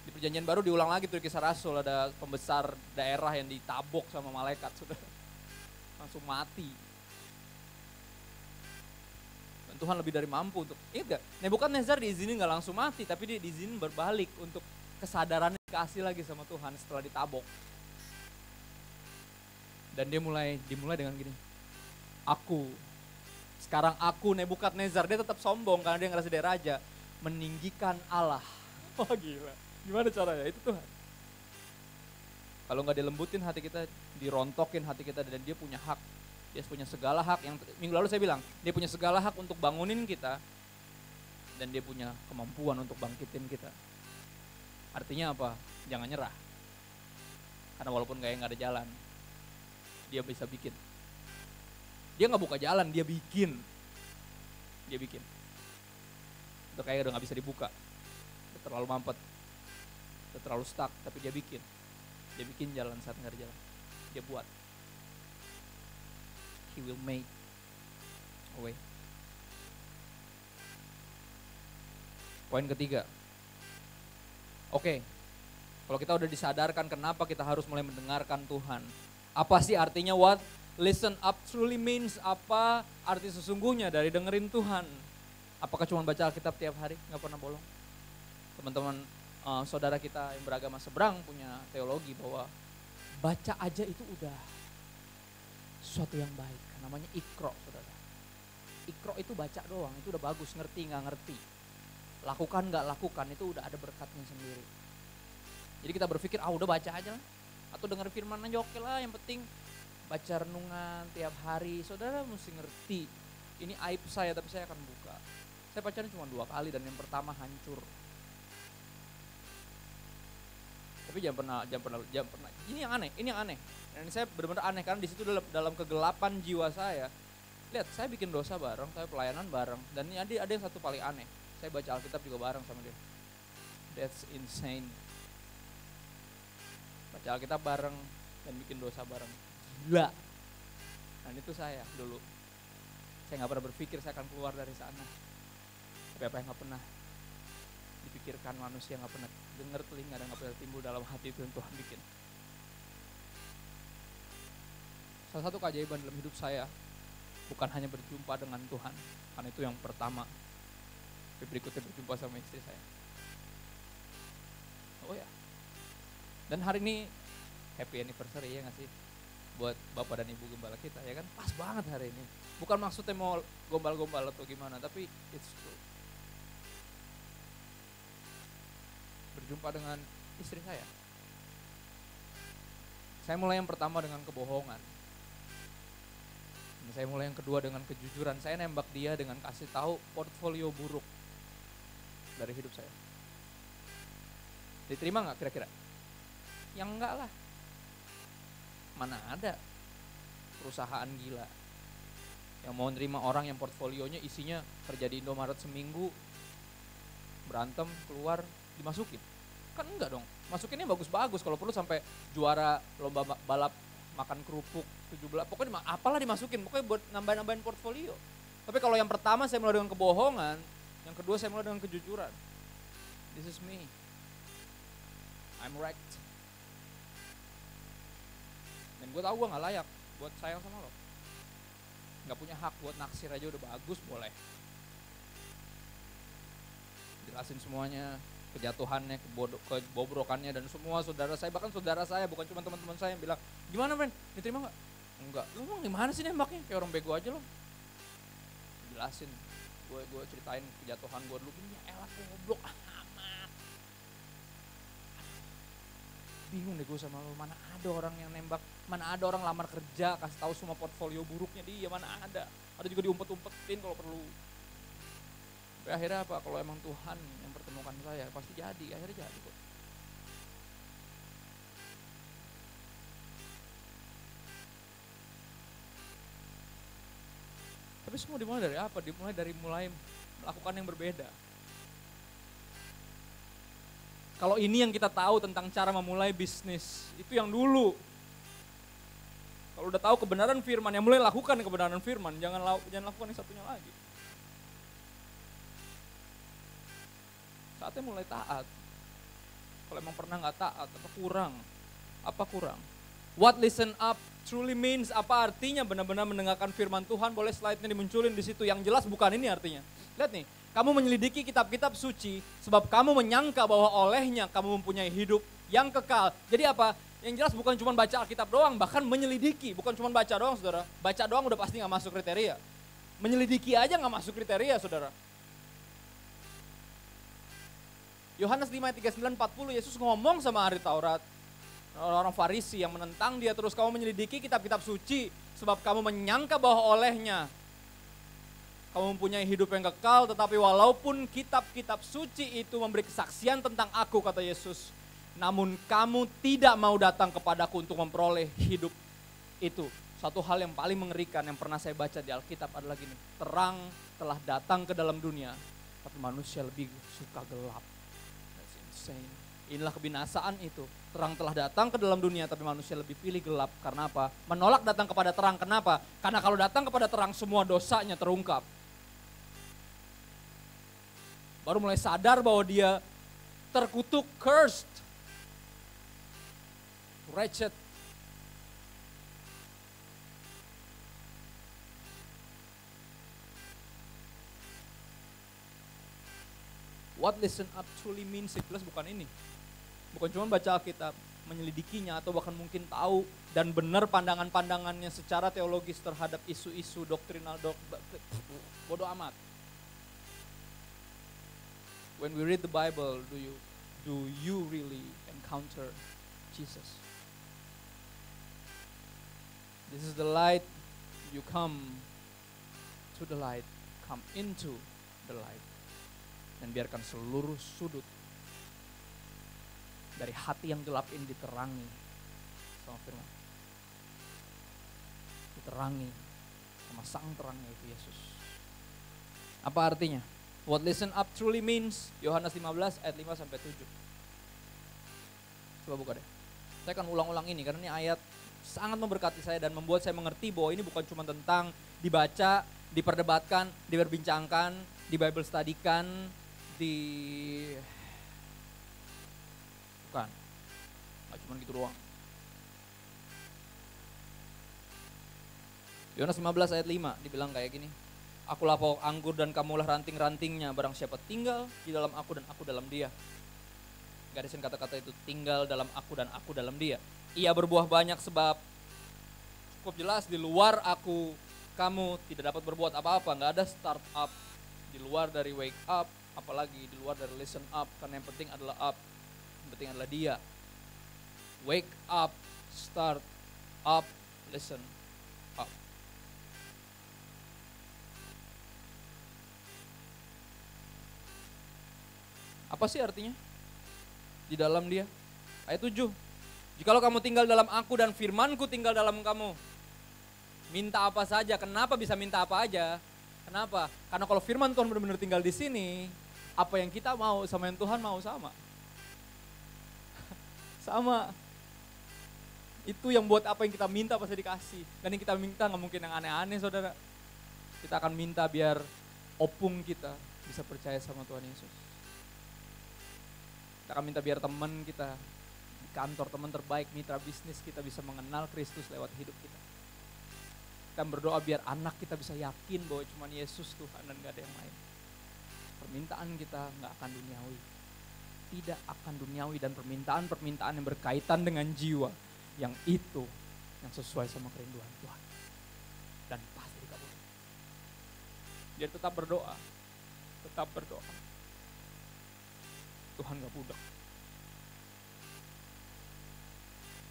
Di Perjanjian Baru diulang lagi tuh Kisah Rasul, ada pembesar daerah yang ditabok sama malaikat, sudah langsung mati. Dan Tuhan lebih dari mampu untuk, ingat gak? Nebukadnezar diizinin gak langsung mati, tapi dia diizinin berbalik untuk kesadarannya dikasih lagi sama Tuhan setelah ditabok. Dan dia dimulai dengan gini, sekarang aku Nebukadnezar, dia tetap sombong karena dia ngerasa dia raja, meninggikan Allah. Wah gila, gimana caranya? Itu Tuhan. Kalau gak dilembutin hati kita, dirontokin hati kita, dan dia punya hak. Dia punya segala hak, yang minggu lalu saya bilang, dia punya segala hak untuk bangunin kita, dan dia punya kemampuan untuk bangkitin kita. Artinya apa? Jangan nyerah. Karena walaupun gak ada jalan, dia bisa bikin. Dia gak buka jalan, dia bikin. Itu kayak udah gak bisa dibuka. Udah terlalu mampet. Udah terlalu stuck, tapi dia bikin. Dia bikin jalan saat gak ada jalan. Dia buat. He will make a way. Poin ketiga. Oke, kalau kita udah disadarkan kenapa kita harus mulai mendengarkan Tuhan. Apa sih artinya what listen up truly means? Apa arti sesungguhnya dari dengerin Tuhan? Apakah cuma baca Alkitab tiap hari, gak pernah bolong? Teman-teman saudara kita yang beragama seberang punya teologi bahwa baca aja itu udah sesuatu yang baik. Namanya ikro, saudara. Ikro itu baca doang, itu udah bagus, ngerti gak ngerti. Lakukan gak lakukan, itu udah ada berkatnya sendiri. Jadi kita berpikir, udah baca aja lah. Atau dengar firman aja oke lah, yang penting baca renungan tiap hari. Saudara mesti ngerti, ini aib saya tapi saya akan buka. Saya pacaran cuma 2 kali dan yang pertama hancur. Tapi jangan pernah. Ini yang aneh. Dan saya benar-benar aneh karena di situ dalam kegelapan jiwa saya. Lihat, saya bikin dosa bareng, saya pelayanan bareng, dan ini ada yang satu paling aneh. Saya baca Alkitab juga bareng sama dia. That's insane. Baca Alkitab bareng dan bikin dosa bareng. Gila. Dan itu saya dulu. Saya gak pernah berpikir saya akan keluar dari sana. Tapi apa yang gak pernah dipikirkan manusia, gak pernah dengar telinga, dan gak pernah timbul dalam hati itu yang Tuhan bikin. Salah satu keajaiban dalam hidup saya bukan hanya berjumpa dengan Tuhan, karena itu yang pertama. Tapi berikutnya berjumpa sama istri saya. Dan hari ini happy anniversary ya nggak sih? Buat Bapak dan Ibu Gembala kita ya kan, pas banget hari ini. Bukan maksudnya mau gombal-gombal atau gimana, tapi it's true. Berjumpa dengan istri saya. Saya mulai yang pertama dengan kebohongan. Dan saya mulai yang kedua dengan kejujuran. Saya nembak dia dengan kasih tahu portfolio buruk dari hidup saya. Diterima nggak kira-kira? Yang enggak lah. Mana ada perusahaan gila yang mau nerima orang yang portfolionya isinya kerja di Indomaret seminggu, berantem, keluar, dimasukin. Kan enggak dong, masukinnya bagus-bagus, kalau perlu sampai juara lomba balap makan kerupuk 17, pokoknya apalah dimasukin, pokoknya buat nambah-nambahin portfolio. Tapi kalau yang pertama saya mulai dengan kebohongan, yang kedua saya mulai dengan kejujuran. This is me, I'm wrecked. Dan gue tahu gue gak layak buat sayang sama lo. Gak punya hak buat naksir aja udah bagus, boleh. Jelasin semuanya, kejatuhannya, kebobrokannya, dan semua saudara saya, bahkan saudara saya, bukan cuma teman-teman saya yang bilang, gimana friend, diterima gak? Enggak, lu emang gimana sih nembaknya, kayak orang bego aja lo. Jelasin, gue ceritain kejatuhan gue dulu, gini ya elah goblok amat. Bingung deh gue sama lo, mana ada orang yang nembak, mana ada orang lamar kerja kasih tahu semua portfolio buruknya dia, mana ada juga diumpet-umpetin kalau perlu. Tapi akhirnya apa, kalau emang Tuhan yang pertemukan saya pasti jadi, akhirnya jadi kok. Tapi semua dimulai dari apa? Dimulai dari melakukan yang berbeda. Kalau ini yang kita tahu tentang cara memulai bisnis, itu yang dulu. Kalau udah tahu kebenaran firman, ya mulai lakukan kebenaran firman, jangan lakukan yang satunya lagi. Saatnya mulai taat. Kalau emang pernah nggak taat, apa kurang? What listen up truly means, apa artinya benar-benar mendengarkan firman Tuhan? Boleh slide-nya dimunculin di situ. Yang jelas bukan ini artinya. Lihat nih. Kamu menyelidiki kitab-kitab suci sebab kamu menyangka bahwa olehnya kamu mempunyai hidup yang kekal. Jadi apa? Yang jelas bukan cuma baca Alkitab doang, bahkan menyelidiki. Bukan cuma baca doang saudara. Baca doang udah pasti gak masuk kriteria. Menyelidiki aja gak masuk kriteria saudara. Yohanes 5 ayat 39-40 Yesus ngomong sama ahli Taurat. Orang-orang Farisi yang menentang dia terus, kamu menyelidiki kitab-kitab suci sebab kamu menyangka bahwa olehnya kamu mempunyai hidup yang kekal, tetapi walaupun kitab-kitab suci itu memberi kesaksian tentang aku, kata Yesus, namun kamu tidak mau datang kepadaku untuk memperoleh hidup itu. Satu hal yang paling mengerikan yang pernah saya baca di Alkitab adalah gini, terang telah datang ke dalam dunia, tapi manusia lebih suka gelap. That's insane. Inilah kebinasaan itu. Terang telah datang ke dalam dunia, tapi manusia lebih pilih gelap. Karena apa? Menolak datang kepada terang. Kenapa? Karena kalau datang kepada terang, semua dosanya terungkap. Baru mulai sadar bahwa dia terkutuk, cursed, wretched. What listen up truly means, jelas bukan ini. Bukan cuma baca Alkitab, menyelidikinya atau bahkan mungkin tahu dan benar pandangan-pandangannya secara teologis terhadap isu-isu doktrinal, bodoh amat. When we read the Bible, do you really encounter Jesus? This is the light. You come to the light, come into the light. Dan biarkan seluruh sudut dari hati yang gelap ini diterangi sama firman. Diterangi sama sang terang yaitu Yesus. Apa artinya? What listen up truly means, Yohanes 15 ayat 5-7. Coba buka deh. Saya akan ulang-ulang ini karena ini ayat sangat memberkati saya dan membuat saya mengerti bahwa ini bukan cuma tentang dibaca, diperdebatkan, diperbincangkan, di Bible study-kan, bukan. Gak cuma gitu doang. Yohanes 15 ayat 5 dibilang kayak gini. Akulah pokok anggur dan kamulah ranting-rantingnya, barang siapa tinggal di dalam aku dan aku dalam dia. Garisin kata-kata itu, tinggal dalam aku dan aku dalam dia. Ia berbuah banyak sebab cukup jelas di luar aku kamu tidak dapat berbuat apa-apa. Gak ada start up di luar dari wake up, apalagi di luar dari listen up, karena yang penting adalah up, yang penting adalah dia. Wake up, start up, listen up. Apa sih artinya? Di dalam dia. Ayat 7. Jikalau kamu tinggal dalam aku dan firmanku tinggal dalam kamu. Minta apa saja. Kenapa bisa minta apa aja? Kenapa? Karena kalau firman Tuhan benar-benar tinggal di sini, apa yang kita mau sama yang Tuhan mau sama. Sama. Itu yang buat apa yang kita minta pasti dikasih. Dan yang kita minta gak mungkin yang aneh-aneh saudara. Kita akan minta biar opung kita bisa percaya sama Tuhan Yesus. Kita akan minta biar teman kita di kantor, teman terbaik, mitra bisnis kita bisa mengenal Kristus lewat hidup kita. Kita berdoa biar anak kita bisa yakin bahwa cuma Yesus Tuhan dan gak ada yang lain. Permintaan kita gak akan duniawi. Tidak akan duniawi, dan permintaan-permintaan yang berkaitan dengan jiwa. Yang itu yang sesuai sama kerinduan Tuhan. Dan pasti dikabulkan. Jadi tetap berdoa. Tetap berdoa. Tuhan gak budak.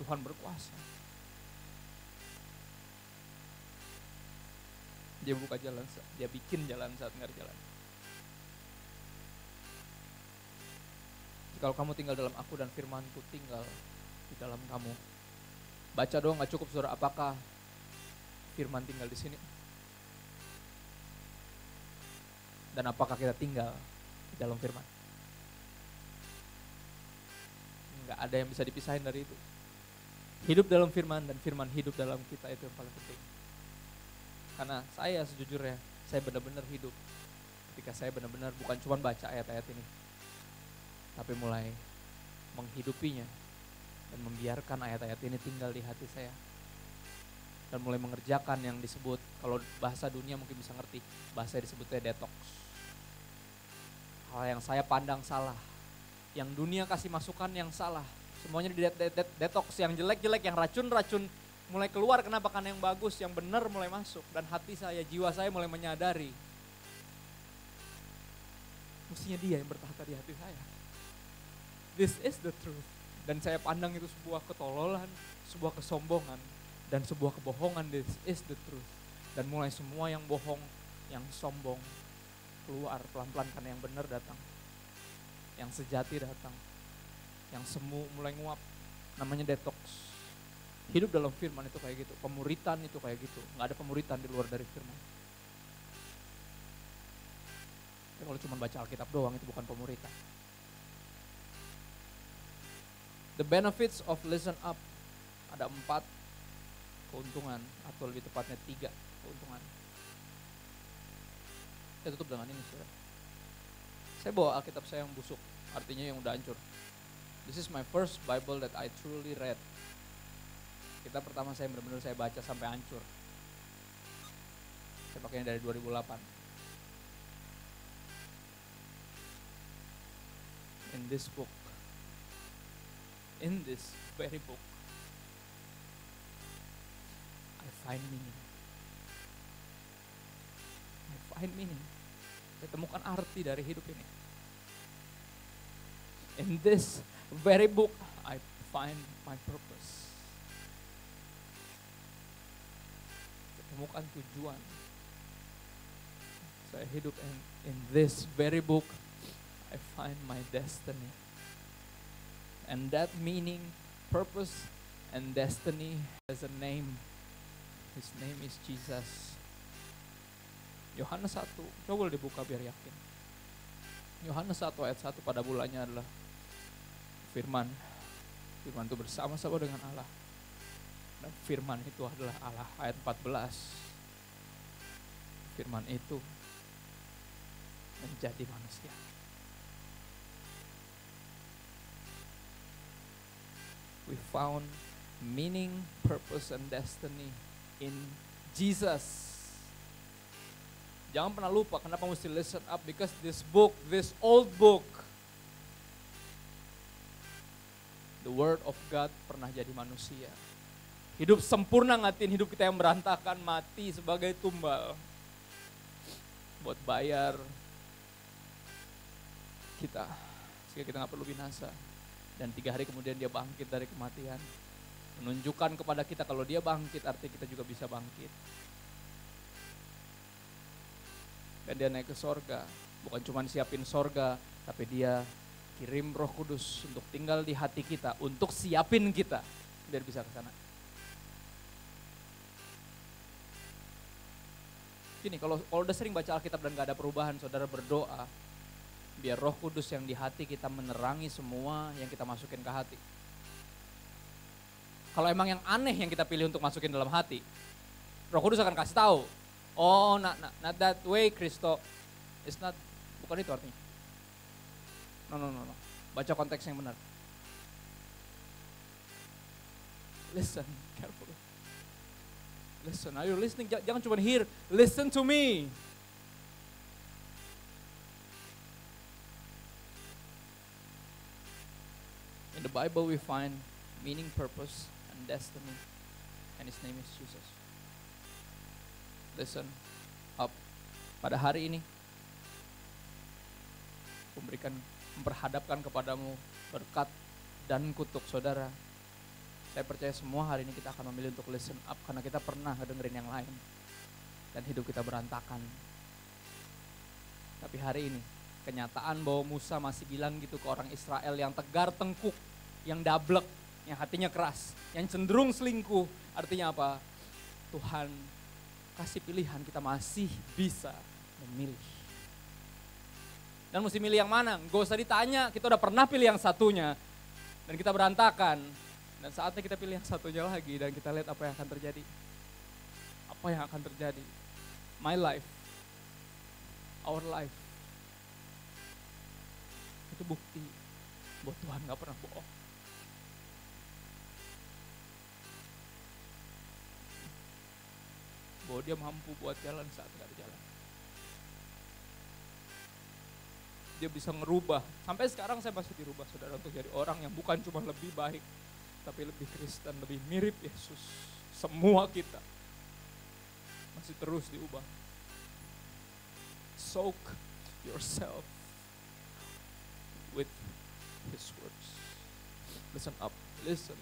Tuhan berkuasa. Dia buka jalan, dia bikin jalan saat nggak ada jalan. Jikalau kamu tinggal dalam aku dan firmanku tinggal di dalam kamu. Baca doang gak cukup saudara, apakah firman tinggal di sini? Dan apakah kita tinggal di dalam firman? Nggak ada yang bisa dipisahin dari itu. Hidup dalam firman dan firman hidup dalam kita, itu yang paling penting. Karena saya sejujurnya, saya benar-benar hidup ketika saya benar-benar bukan cuma baca ayat-ayat ini, tapi mulai menghidupinya dan membiarkan ayat-ayat ini tinggal di hati saya. Dan mulai mengerjakan yang disebut, kalau bahasa dunia mungkin bisa ngerti, bahasa disebutnya detox. Hal yang saya pandang salah, yang dunia kasih masukan yang salah, semuanya di detox, yang jelek-jelek, yang racun-racun mulai keluar. Kenapa? Karena yang bagus, yang benar mulai masuk. Dan hati saya, jiwa saya mulai menyadari, mestinya dia yang bertahta di hati saya. This is the truth. Dan saya pandang itu sebuah ketololan, sebuah kesombongan, dan sebuah kebohongan. This is the truth. Dan mulai semua yang bohong, yang sombong keluar pelan-pelan, karena yang benar datang, yang sejati datang, yang semu mulai nguap. Namanya detox. Hidup dalam firman itu kayak gitu, pemuritan itu kayak gitu. Gak ada pemuritan di luar dari firman. Ya, kalau cuma baca Alkitab doang itu bukan pemuritan. The benefits of listen up. Ada 4 keuntungan, atau lebih tepatnya 3 keuntungan. Saya tutup dengan ini saudara. Saya bawa Alkitab saya yang busuk, artinya yang udah hancur. This is my first Bible that I truly read. Kitab pertama saya benar-benar saya baca sampai hancur. Saya pakainya dari 2008. In this book, in this very book, I find meaning. I find meaning. Saya temukan arti dari hidup ini. In this very book, I find my purpose. Saya temukan tujuan. Saya hidup in this very book, I find my destiny. And that meaning, purpose, and destiny has a name. His name is Jesus. Yohanes 1, coba boleh dibuka biar yakin. Yohanes 1 ayat 1, pada bulannya adalah firman. Firman itu bersama-sama dengan Allah. Dan firman itu adalah Allah. Ayat 14. Firman itu menjadi manusia. We found meaning, purpose, and destiny in Jesus. Jangan pernah lupa kenapa mesti listen up, because this book, this old book, The word of God pernah jadi manusia. Hidup sempurna ngatin hidup kita yang berantakan, mati sebagai tumbal. Buat bayar kita, sehingga kita gak perlu binasa. Dan 3 hari kemudian dia bangkit dari kematian. Menunjukkan kepada kita kalau dia bangkit, artinya kita juga bisa bangkit. Dan dia naik ke sorga, bukan cuma siapin sorga, tapi dia kirim Roh Kudus untuk tinggal di hati kita, untuk siapin kita, biar bisa ke sana. Gini, kalau udah sering baca Alkitab dan gak ada perubahan, saudara berdoa, biar Roh Kudus yang di hati kita menerangi semua yang kita masukin ke hati. Kalau emang yang aneh yang kita pilih untuk masukin dalam hati, Roh Kudus akan kasih tahu. Oh, not that way, Kristo. It's not, bukan itu artinya. No. Baca konteks yang benar. Listen carefully. Listen, are you listening? Jangan cuma hear, listen to me. In the Bible we find meaning, purpose, and destiny. And His name is Jesus. Listen up. Pada hari ini, memperhadapkan kepadamu berkat dan kutuk, saudara. Saya percaya semua hari ini kita akan memilih untuk listen up, karena kita pernah ngedengerin yang lain dan hidup kita berantakan. Tapi hari ini, kenyataan bahwa Musa masih bilang gitu ke orang Israel yang tegar tengkuk, yang dablek, yang hatinya keras, yang cenderung selingkuh. Artinya apa? Tuhan kasih pilihan, kita masih bisa memilih. Dan mesti milih yang mana? Gak usah ditanya, kita udah pernah pilih yang satunya dan kita berantakan. Dan saatnya kita pilih yang satunya lagi dan kita lihat apa yang akan terjadi. Apa yang akan terjadi? My life, our life. Itu bukti bahwa Tuhan gak pernah bohong. Bahwa dia mampu buat jalan saat gak ada jalan. Dia bisa ngerubah. Sampai sekarang saya masih dirubah, saudara, untuk jadi orang yang bukan cuma lebih baik, tapi lebih Kristen, lebih mirip Yesus. Semua kita masih terus diubah. Soak yourself with His words. Listen up, listen.